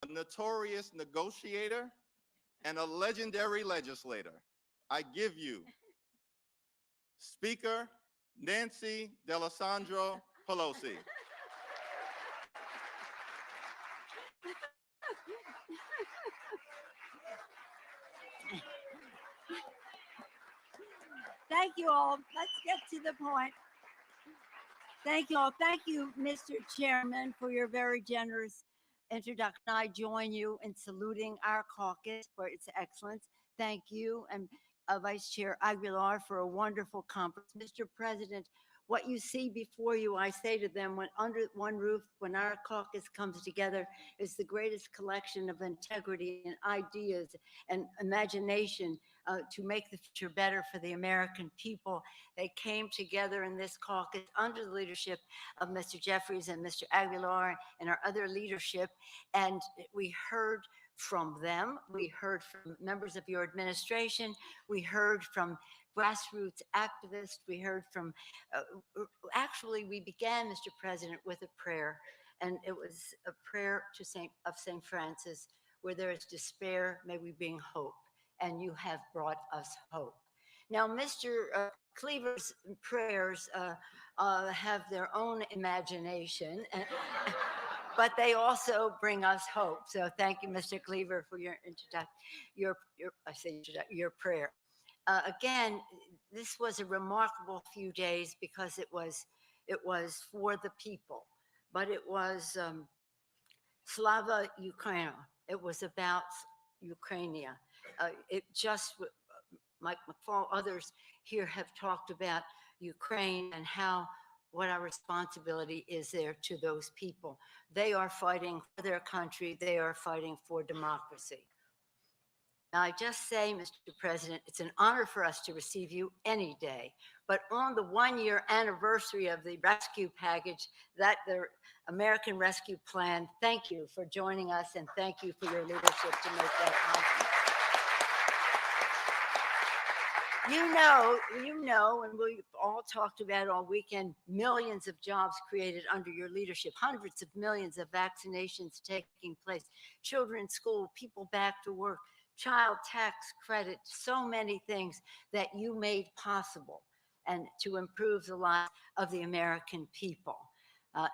a notorious negotiator, and a legendary legislator. I give you Speaker Nancy D'Alessandro Pelosi. Thank you all. Let's get to the point. Thank you all. Thank you, Mr. Chairman, for your very generous introduction. I join you in saluting our caucus for its excellence. Thank you, and Vice Chair Aguilar, for a wonderful conference. Mr. President, what you see before you, I say to them, when under one roof, when our caucus comes together, is the greatest collection of integrity and ideas and imagination to make the future better for the American people. They came together in this caucus under the leadership of Mr. Jeffries and Mr. Aguilar and our other leadership, and we heard from them. We heard from members of your administration. We heard from grassroots activists. We heard from, actually, we began, Mr. President, with a prayer, and it was a prayer to St. Francis, where there is despair, may we bring hope, and you have brought us hope. Now, Mr. Cleaver's prayers have their own imagination, but they also bring us hope. So thank you, Mr. Cleaver, for your your prayer. Again, this was a remarkable few days because it was for the people, but it was Slava Ukraina. It was about Ukrainia. It just, Mike McFall, others here have talked about Ukraine and what our responsibility is there to those people. They are fighting for their country. They are fighting for democracy. Now, I just say, Mr. President, it's an honor for us to receive you any day, but on the 1-year anniversary of the rescue package, the American Rescue Plan, thank you for joining us and thank you for your leadership to make that happen. You know, and we've all talked about all weekend, millions of jobs created under your leadership, hundreds of millions of vaccinations taking place, children in school, people back to work, child tax credit, so many things that you made possible and to improve the lives of the American people.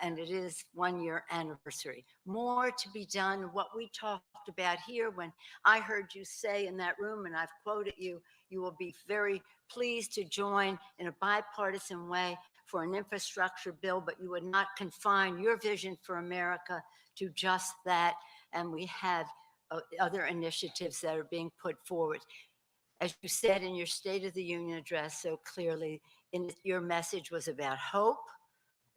And it is 1-year anniversary. More to be done. What we talked about here, when I heard you say in that room, and I've quoted you, you will be very pleased to join in a bipartisan way for an infrastructure bill, but you would not confine your vision for America to just that. And we have other initiatives that are being put forward. As you said in your State of the Union address so clearly, your message was about hope,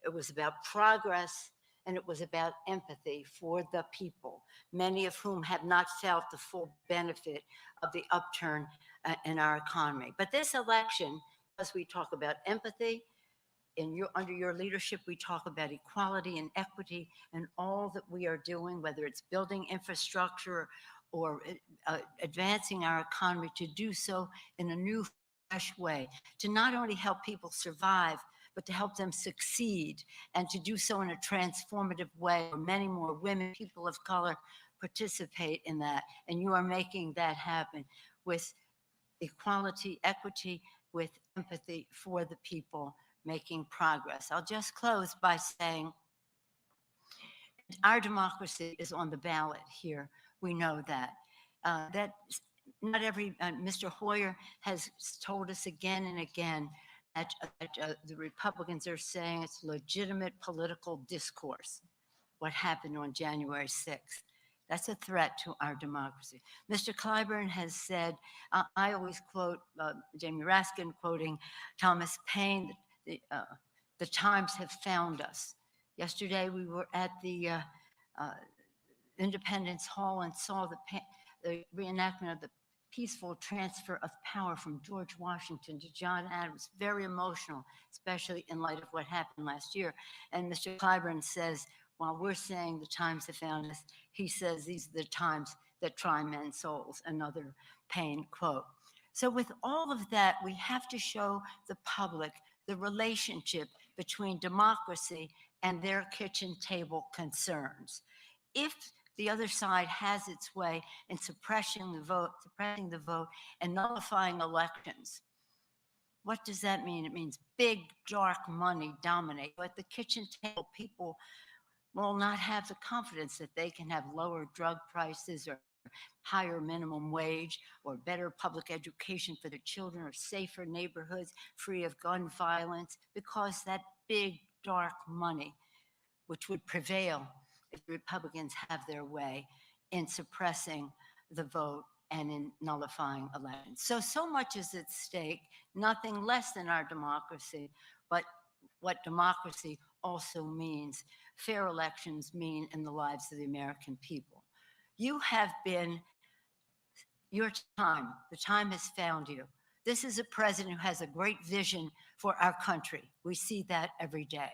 it was about progress, and it was about empathy for the people, many of whom have not felt the full benefit of the upturn in our economy. But this election, as we talk about empathy, under your leadership, we talk about equality and equity and all that we are doing, whether it's building infrastructure or advancing our economy, to do so in a new, fresh way, to not only help people survive, but to help them succeed, and to do so in a transformative way where many more women, people of color participate in that. And you are making that happen with equality, equity, with empathy for the people, making progress. I'll just close by saying our democracy is on the ballot here. We know that. That not every, Mr. Hoyer has told us again and again that the Republicans are saying it's legitimate political discourse, what happened on January 6th. That's a threat to our democracy. Mr. Clyburn has said, I always quote Jamie Raskin quoting Thomas Paine, the times have found us. Yesterday we were at the Independence Hall and saw the reenactment of the peaceful transfer of power from George Washington to John Adams. Very emotional, especially in light of what happened last year. And Mr. Clyburn says, while we're saying the times have found us, he says these are the times that try men's souls, another Paine quote. So with all of that, we have to show the public the relationship between democracy and their kitchen table concerns. If the other side has its way in suppressing the vote, and nullifying elections. What does that mean? It means big, dark money dominate. At the kitchen table, people will not have the confidence that they can have lower drug prices or higher minimum wage or better public education for their children or safer neighborhoods free of gun violence, because that big, dark money, which would prevail if the Republicans have their way in suppressing the vote and in nullifying elections. So much is at stake, nothing less than our democracy, but what democracy also means, fair elections mean in the lives of the American people. You have been, your time, the time has found you. This is a president who has a great vision for our country. We see that every day.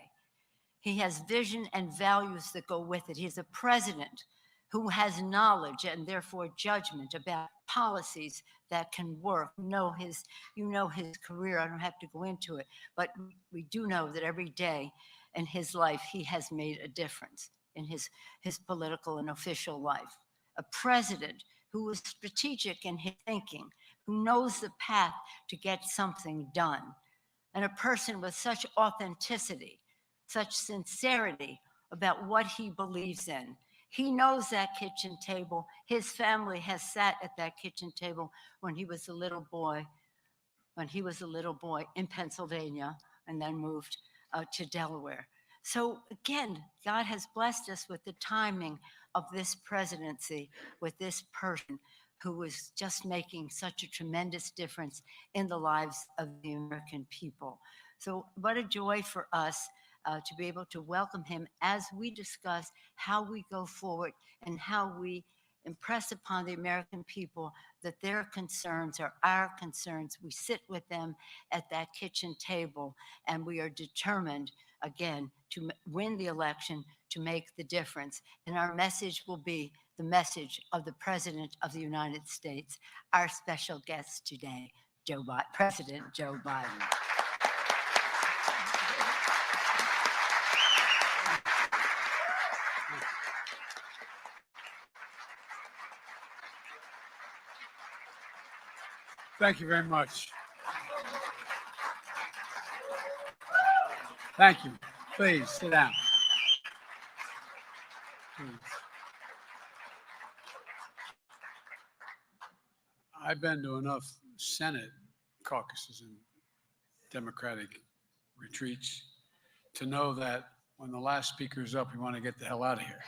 He has vision and values that go with it. He is a president who has knowledge and therefore judgment about policies that can work. You know his career. I don't have to go into it, but we do know that every day in his life, he has made a difference in his political and official life. A president who is strategic in his thinking, who knows the path to get something done, and a person with such authenticity, such sincerity about what he believes in. He knows that kitchen table. His family has sat at that kitchen table when he was a little boy, in Pennsylvania, and then moved to Delaware. So again, God has blessed us with the timing of this presidency, with this person who is just making such a tremendous difference in the lives of the American people. So what a joy for us to be able to welcome him as we discuss how we go forward and how we impress upon the American people that their concerns are our concerns. We sit with them at that kitchen table, and we are determined, again, to win the election, to make the difference. And our message will be the message of the President of the United States, our special guest today, President Joe Biden. Thank you very much. Thank you. Please sit down. Please. I've been to enough Senate caucuses and Democratic retreats to know that when the last speaker is up, we want to get the hell out of here,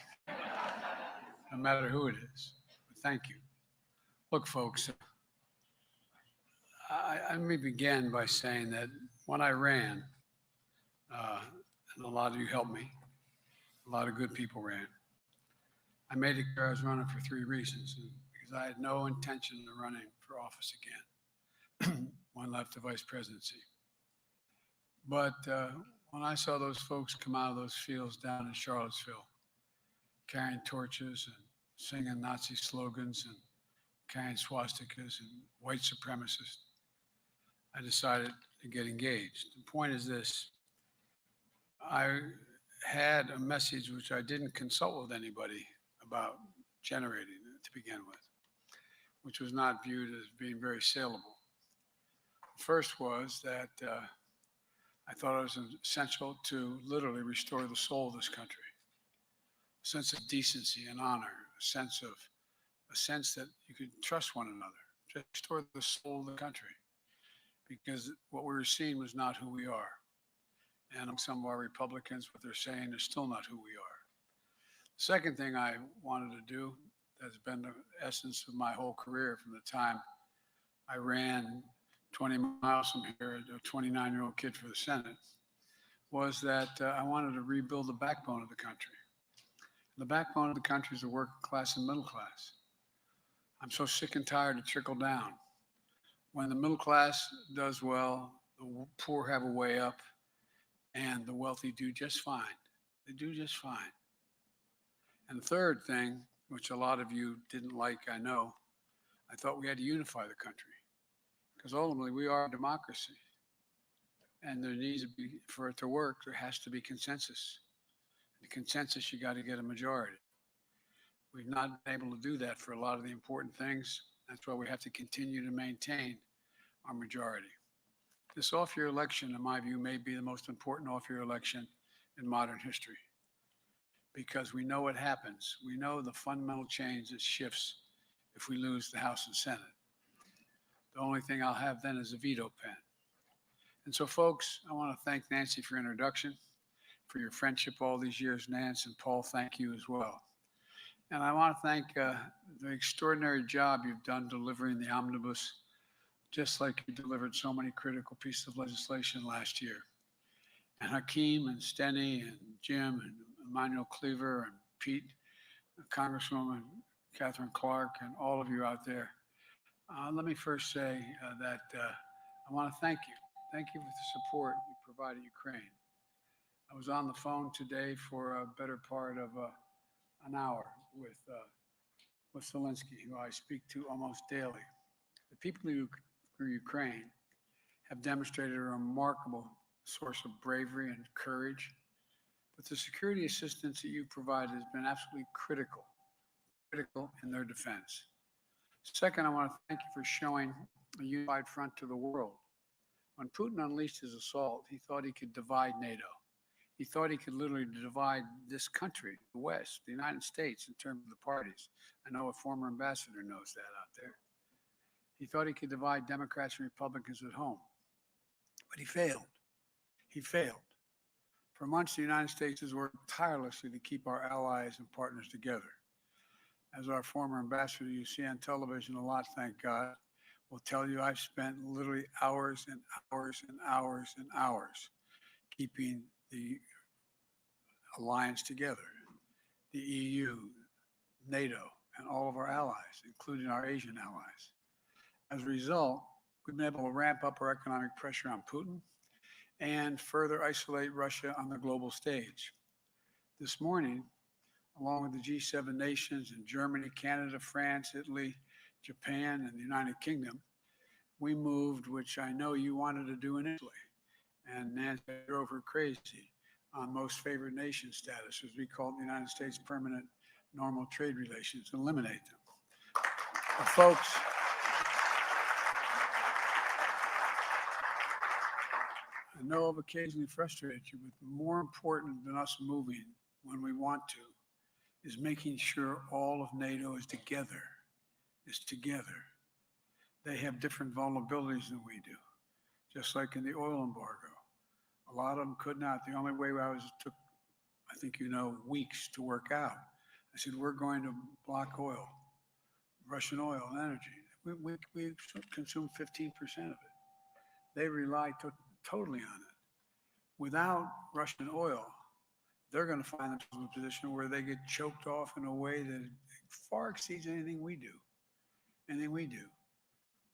no matter who it is. But thank you. Look, folks, let me begin by saying that when I ran, and a lot of you helped me, a lot of good people ran, I made it clear I was running for 3 reasons. Because I had no intention of running for office again when I left the vice presidency. But when I saw those folks come out of those fields down in Charlottesville, carrying torches and singing Nazi slogans and carrying swastikas and white supremacists, I decided to get engaged. The point is this: I had a message which I didn't consult with anybody about generating to begin with, which was not viewed as being very saleable. First was that I thought it was essential to literally restore the soul of this country, a sense of decency and honor, a sense that you could trust one another, to restore the soul of the country, because what we were seeing was not who we are. And some of our Republicans, what they're saying is still not who we are. The second thing I wanted to do, that's been the essence of my whole career from the time I ran 20 miles from here, a 29-year-old kid for the Senate, was that I wanted to rebuild the backbone of the country. The backbone of the country is the working class and middle class. I'm so sick and tired of trickle down. When the middle class does well, the poor have a way up, and the wealthy do just fine. They do just fine. And the third thing, which a lot of you didn't like, I know, I thought we had to unify the country, because ultimately we are a democracy. And there needs to be, for it to work, there has to be consensus. The consensus, you got to get a majority. We've not been able to do that for a lot of the important things. That's why we have to continue to maintain our majority. This off-year election, in my view, may be the most important off-year election in modern history because we know what happens. We know the fundamental change that shifts if we lose the House and Senate. The only thing I'll have then is a veto pen. And so, folks, I want to thank Nancy for your introduction, for your friendship all these years, Nance, and Paul, thank you as well. And I want to thank the extraordinary job you've done delivering the omnibus, just like you delivered so many critical pieces of legislation last year. And Hakeem and Steny and Jim and Emmanuel Cleaver and Pete, Congresswoman Catherine Clark, and all of you out there. Let me first say that I want to thank you. Thank you for the support you provided Ukraine. I was on the phone today for a better part of an hour with Zelensky, who I speak to almost daily. The people of Ukraine have demonstrated a remarkable source of bravery and courage, but the security assistance that you provided has been absolutely critical in their defense. Second, I want to thank you for showing a unified front to the world. When Putin unleashed his assault, he thought he could divide NATO. He thought he could literally divide this country, the West, the United States, in terms of the parties. I know a former ambassador knows that out there. He thought he could divide Democrats and Republicans at home. But he failed. He failed. For months, the United States has worked tirelessly to keep our allies and partners together. As our former ambassador you see on television a lot, thank God, will tell you I've spent literally hours and hours and hours and hours keeping the alliance together, the EU, NATO, and all of our allies, including our Asian allies. As a result, we've been able to ramp up our economic pressure on Putin and further isolate Russia on the global stage. This morning, along with the G7 nations in Germany, Canada, France, Italy, Japan, and the United Kingdom, we moved, which I know you wanted to do initially, and Nancy drove her crazy on most favored nation status, as we call it in the United States, permanent normal trade relations, eliminate them. But folks, I know I've occasionally frustrated you, but more important than us moving when we want to is making sure all of NATO is together, They have different vulnerabilities than we do, just like in the oil embargo. A lot of them could not. The only way took, I think you know, weeks to work out. I said, we're going to block oil, Russian oil and energy. We consume 15% of it. They rely totally on it. Without Russian oil, they're going to find themselves in a position where they get choked off in a way that far exceeds anything we do.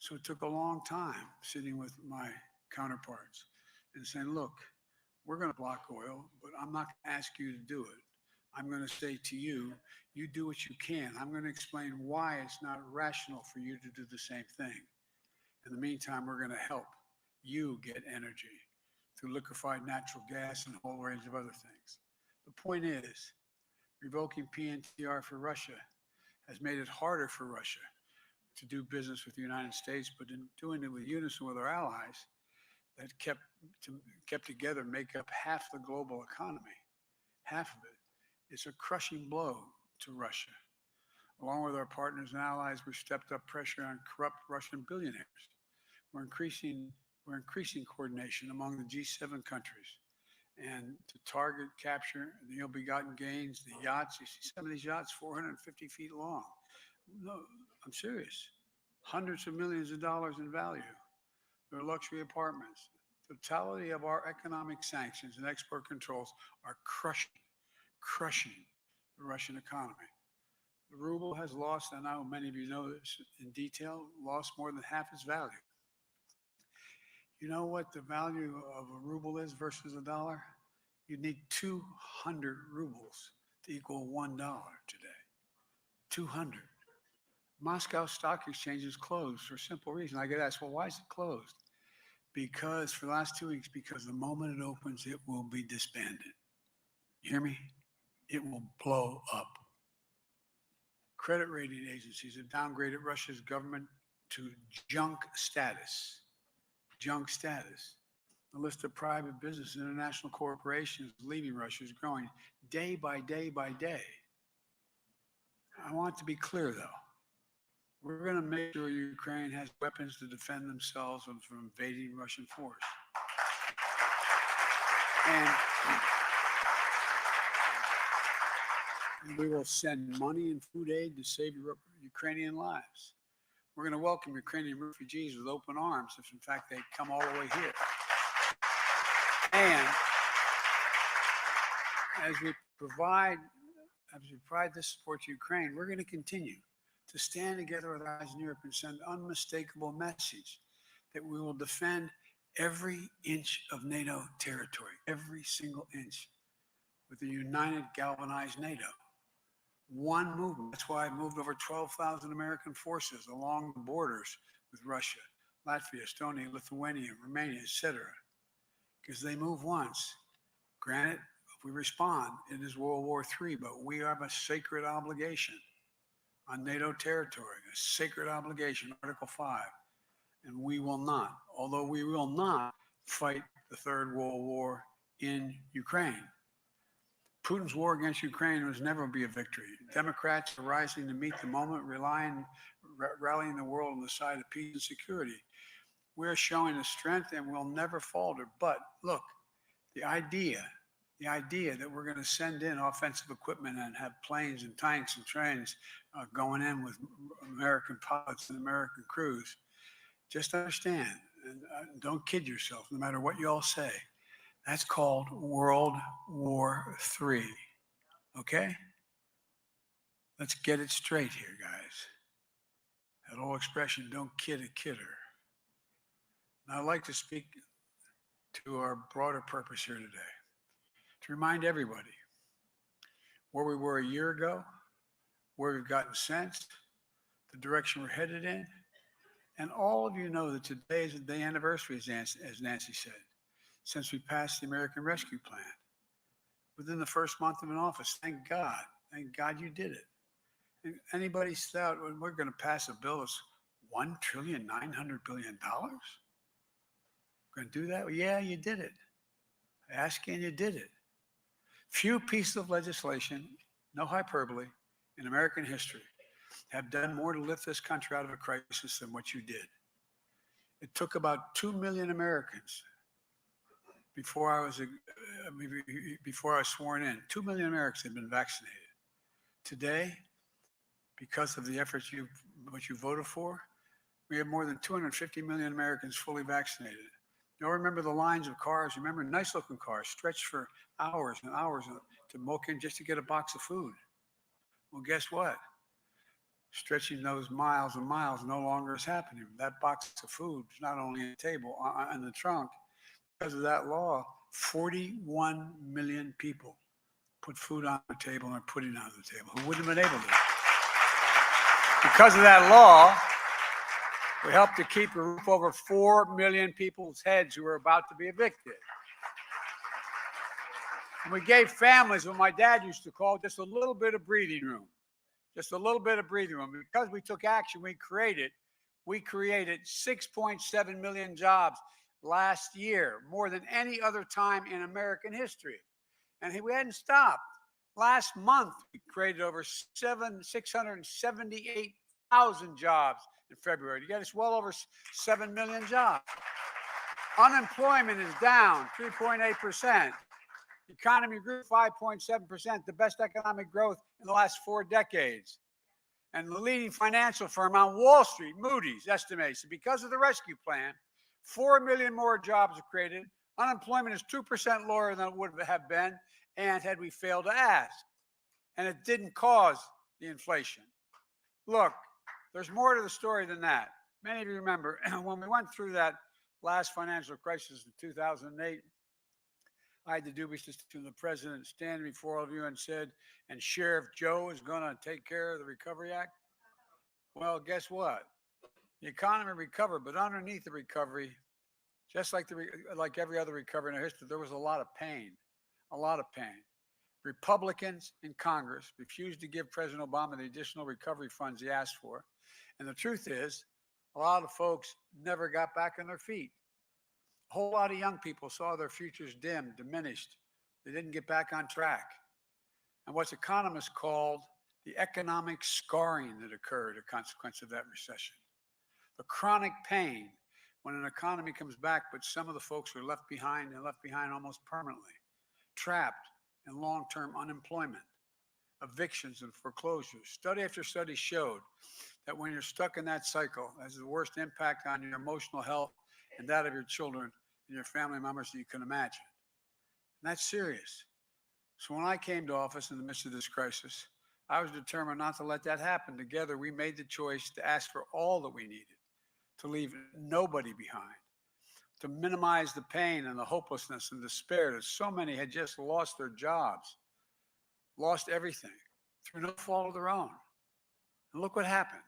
So it took a long time sitting with my counterparts and saying, look, we're going to block oil, but I'm not going to ask you to do it. I'm going to say to you, you do what you can. I'm going to explain why it's not rational for you to do the same thing. In the meantime, we're going to help you get energy through liquefied natural gas and a whole range of other things. The point is, revoking PNTR for Russia has made it harder for Russia to do business with the United States, but in doing it with unison with our allies that kept together make up half the global economy, half of it. It's a crushing blow to Russia. Along with our partners and allies, we've stepped up pressure on corrupt Russian billionaires. We're increasing coordination among the G7 countries and to target, capture the ill-begotten gains, the yachts. You see some of these yachts 450 feet long. No, I'm serious. Hundreds of millions of dollars in value. They're luxury apartments. The totality of our economic sanctions and export controls are crushing the Russian economy. The ruble has lost, and I know many of you know this in detail, lost more than half its value. You know what the value of a ruble is versus a dollar? You need 200 rubles to equal $1 today. 200. Moscow Stock Exchange is closed for a simple reason. I get asked, well, why is it closed? Because for the last 2 weeks, because the moment it opens, it will be disbanded. You hear me? It will blow up. credit rating agencies have downgraded Russia's government to junk status. Junk status. The list of private business and international corporations leaving Russia is growing day by day by day. I want to be clear, though. We're going to make sure Ukraine has weapons to defend themselves from invading Russian force. And we will send money and food aid to save Ukrainian lives. We're going to welcome Ukrainian refugees with open arms if, in fact, they come all the way here. And as we provide this support to Ukraine, we're going to continue to stand together with allies in Europe and send unmistakable message that we will defend every inch of NATO territory, every single inch, with a united, galvanized NATO. One movement. That's why I moved over 12,000 American forces along the borders with Russia, Latvia, Estonia, Lithuania, Romania, etc. Because they move once. Granted, if we respond, it is World War III, but we have a sacred obligation on NATO territory, a sacred obligation, Article 5. And we will not, although we will not fight the Third World War in Ukraine. Putin's war against Ukraine was never be a victory. Democrats are rising to meet the moment, rallying the world on the side of peace and security. We're showing the strength and we'll never falter. But look, the idea that we're going to send in offensive equipment and have planes and tanks and trains going in with American pilots and American crews, just understand, and don't kid yourself, no matter what you all say, that's called World War III, okay? Let's get it straight here, guys. That old expression, don't kid a kidder. Now, I'd like to speak to our broader purpose here today, to remind everybody where we were a year ago, where we've gotten since, the direction we're headed in. And all of you know that today is the anniversary, as Nancy said, since we passed the American Rescue Plan. Within the first month of an office, thank God you did it. And anybody thought, well, we're going to pass a bill that's $1.9 trillion? Going to do that? Well, yeah, you did it. I ask you, and you did it. Few pieces of legislation, no hyperbole, in American history have done more to lift this country out of a crisis than what you did. It took about 2 million Americans before I was sworn in. 2 million Americans had been vaccinated. Today, because of the efforts what you voted for, we have more than 250 million Americans fully vaccinated. You all remember the lines of cars? Remember nice-looking cars stretched for hours and hours to milk in just to get a box of food. Well, guess what? Stretching those miles and miles no longer is happening. That box of food is not only on the table, in the trunk. Because of that law, 41 million people put food on the table and are putting it on the table who wouldn't have been able to. Because of that law, we helped to keep a roof over 4 million people's heads who were about to be evicted. And we gave families what my dad used to call just a little bit of breathing room. Just a little bit of breathing room. Because we took action, we created 6.7 million jobs last year, more than any other time in American history. And we hadn't stopped. Last month, we created over 678,000 jobs in February. You got us well over 7 million jobs. Unemployment is down 3.8%. The economy grew 5.7%, the best economic growth in the last 4 decades. And the leading financial firm on Wall Street, Moody's, estimates that because of the rescue plan, 4 million more jobs are created. Unemployment is 2% lower than it would have been, and had we failed to ask. And it didn't cause the inflation. Look, there's more to the story than that. Many of you remember when we went through that last financial crisis in 2008, I had the dubious to the president standing before all of you and said, and Sheriff Joe is going to take care of the Recovery Act. Well, guess what? The economy recovered, but underneath the recovery, just like every other recovery in our history, there was a lot of pain, Republicans in Congress refused to give President Obama the additional recovery funds he asked for. And the truth is, a lot of folks never got back on their feet. A whole lot of young people saw their futures dimmed, diminished. They didn't get back on track. And what's economists called the economic scarring that occurred as a consequence of that recession. The chronic pain when an economy comes back, but some of the folks are left behind and left behind almost permanently, trapped in long-term unemployment, evictions and foreclosures. Study after study showed that when you're stuck in that cycle, it has the worst impact on your emotional health and that of your children and your family members that you can imagine. And that's serious. So when I came to office in the midst of this crisis, I was determined not to let that happen. Together, we made the choice to ask for all that we needed, to leave nobody behind, to minimize the pain and the hopelessness and despair that so many had just lost their jobs, lost everything through no fault of their own. And look what happened.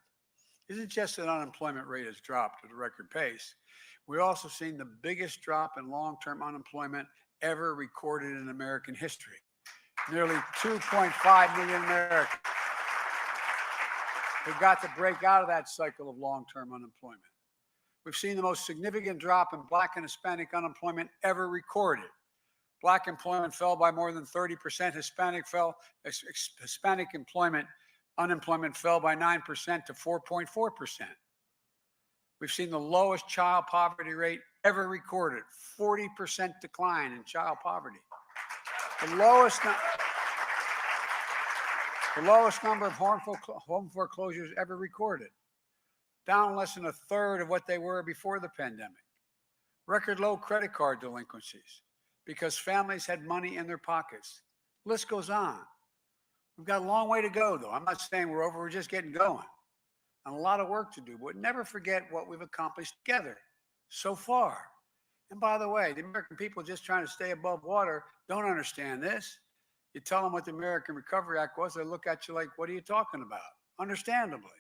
It isn't just that unemployment rate has dropped at a record pace. We've also seen the biggest drop in long-term unemployment ever recorded in American history. Nearly 2.5 million Americans have got to break out of that cycle of long-term unemployment. We've seen the most significant drop in Black and Hispanic unemployment ever recorded. Black employment fell by more than 30%. Hispanic unemployment fell by 9% to 4.4%. We've seen the lowest child poverty rate ever recorded, 40% decline in child poverty. The lowest number of home foreclosures ever recorded, down less than a third of what they were before the pandemic. Record low credit card delinquencies because families had money in their pockets. List goes on. We've got a long way to go, though. I'm not saying we're over, we're just getting going. And a lot of work to do, but never forget what we've accomplished together so far. And by the way, the American people just trying to stay above water don't understand this. You tell them what the American Recovery Act was, they look at you like, what are you talking about? Understandably.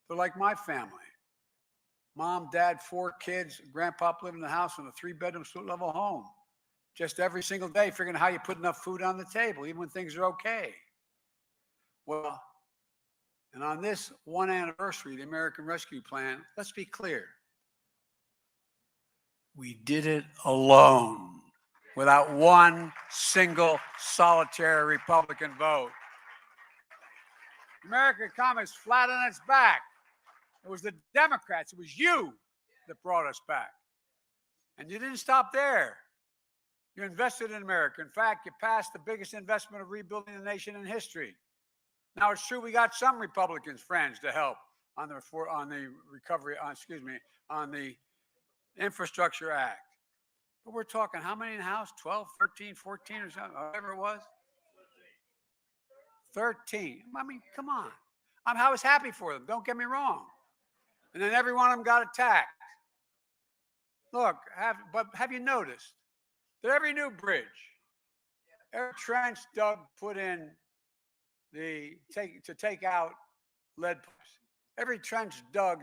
They're like my family. Mom, dad, 4 kids, grandpa living in the house in a 3-bedroom suite-level home. Just every single day figuring out how you put enough food on the table, even when things are okay. Well, and on this one anniversary of the American Rescue Plan, let's be clear. We did it alone, without one single solitary Republican vote. America comes flat on its back. It was the Democrats, it was you that brought us back. And you didn't stop there. You invested in America. In fact, you passed the biggest investment of rebuilding the nation in history. Now, it's true we got some Republicans, friends, to help on the Infrastructure Act. But we're talking how many in the House? 12, 13, 14 or something, whatever it was? 13. I mean, come on. I was happy for them. Don't get me wrong. And then every one of them got attacked. Look, have you noticed that every new bridge, every trench dug put in to take out lead pipes, every trench dug,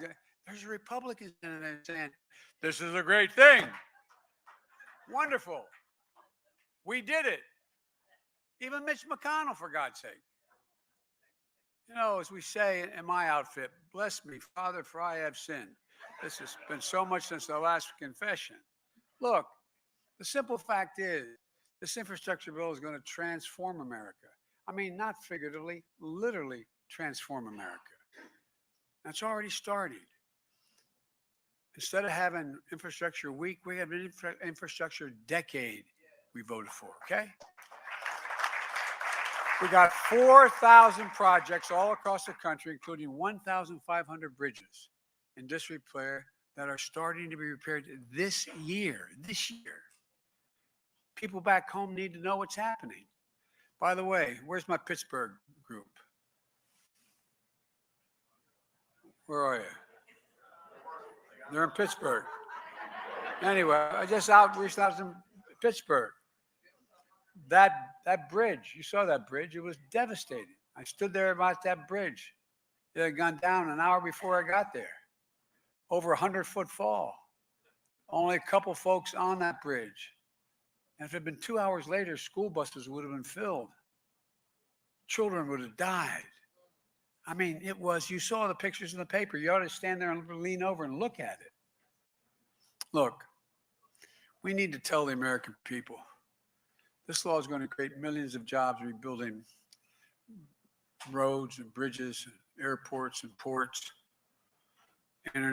there's Republicans in there saying, this is a great thing. Wonderful. We did it. Even Mitch McConnell, for God's sake. You know, as we say in my outfit, bless me, Father, for I have sinned. This has been so much since the last confession. Look, the simple fact is, this infrastructure bill is going to transform America. I mean, not figuratively, literally transform America. That's already started. Instead of having infrastructure week, we have an infrastructure decade we voted for, okay? We got 4,000 projects all across the country, including 1,500 bridges in disrepair that are starting to be repaired this year. People back home need to know what's happening. By the way, where's my Pittsburgh group? Where are you? They're in Pittsburgh. Anyway, I just reached out to Pittsburgh. That bridge, you saw that bridge, it was devastating. I stood there about that bridge. It had gone down an hour before I got there. Over 100-foot fall. Only a couple folks on that bridge. And if it had been 2 hours later, school buses would have been filled. children would have died. I mean, it was, you saw the pictures in the paper. You ought to stand there and lean over and look at it. Look, we need to tell the American people, this law is going to create millions of jobs rebuilding roads and bridges, and airports and ports, internet.